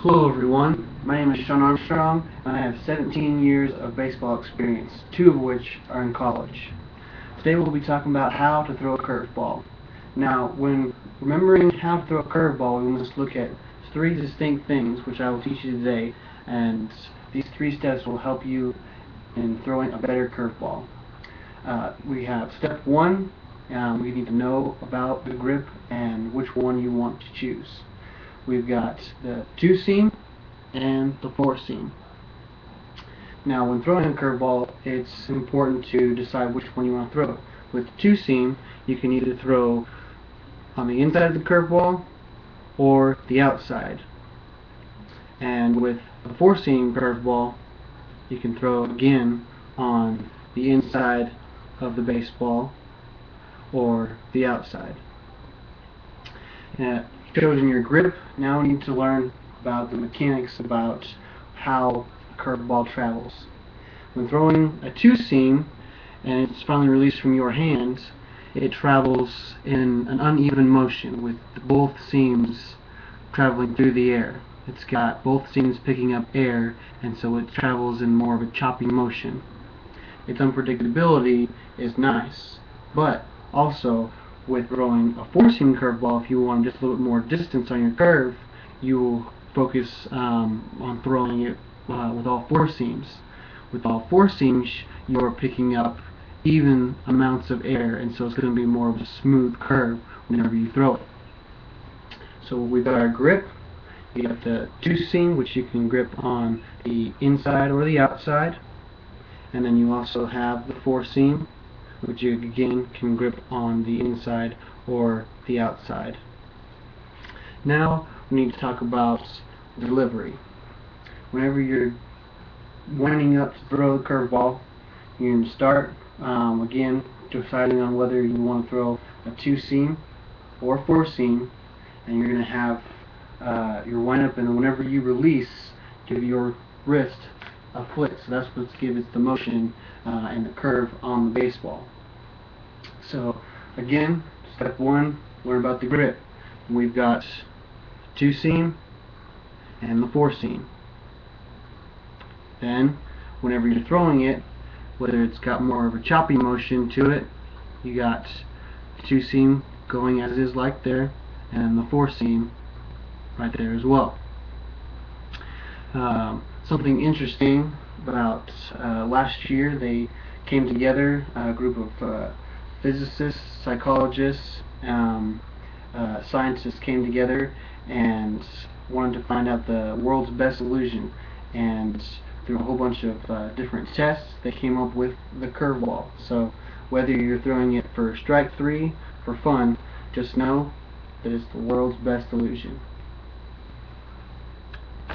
Hello everyone, my name is Sean Armstrong and I have 17 years of baseball experience, 2 of which are in college. Today we'll be talking about how to throw a curveball. Now, when remembering how to throw a curveball, we must look at 3 distinct things which I will teach you today, and these 3 steps will help you in throwing a better curveball. We have step 1, we need to know about the grip and which one you want to choose. We've got the 2-seam and the 4-seam. Now, when throwing a curveball, it's important to decide which one you want to throw. With the 2-seam, you can either throw on the inside of the curveball or the outside. And with the 4-seam curveball, you can throw again on the inside of the baseball or the outside. Chosen your grip, now we need to learn about the mechanics about how a curveball travels. When throwing a 2-seam and it's finally released from your hands, it travels in an uneven motion with both seams traveling through the air. It's got both seams picking up air, and so it travels in more of a choppy motion. Its unpredictability is nice, but also with throwing a 4-seam curveball, if you want just a little bit more distance on your curve, you will focus on throwing it with all 4 seams. With all 4 seams, you are picking up even amounts of air, and so it's going to be more of a smooth curve whenever you throw it. So we've got our grip. You got the 2-seam, which you can grip on the inside or the outside, and then you also have the 4-seam, which you again can grip on the inside or the outside. Now we need to talk about delivery. Whenever you're winding up to throw the curveball, you're going to start again deciding on whether you want to throw a 2-seam or 4-seam, and you're going to have your wind up, and whenever you release, give your wrist a flick. So that's what gives it the motion and the curve on the baseball. So again, step 1, learn about the grip. We've got 2-seam and the 4-seam. Then whenever you're throwing it, whether it's got more of a choppy motion to it, you got 2-seam going as is like there, and the 4-seam right there as well. Something interesting about last year, they came together, a group of physicists, psychologists, scientists came together and wanted to find out the world's best illusion, and through a whole bunch of different tests they came up with the curveball. So whether you're throwing it for strike 3 for fun, just know that it's the world's best illusion.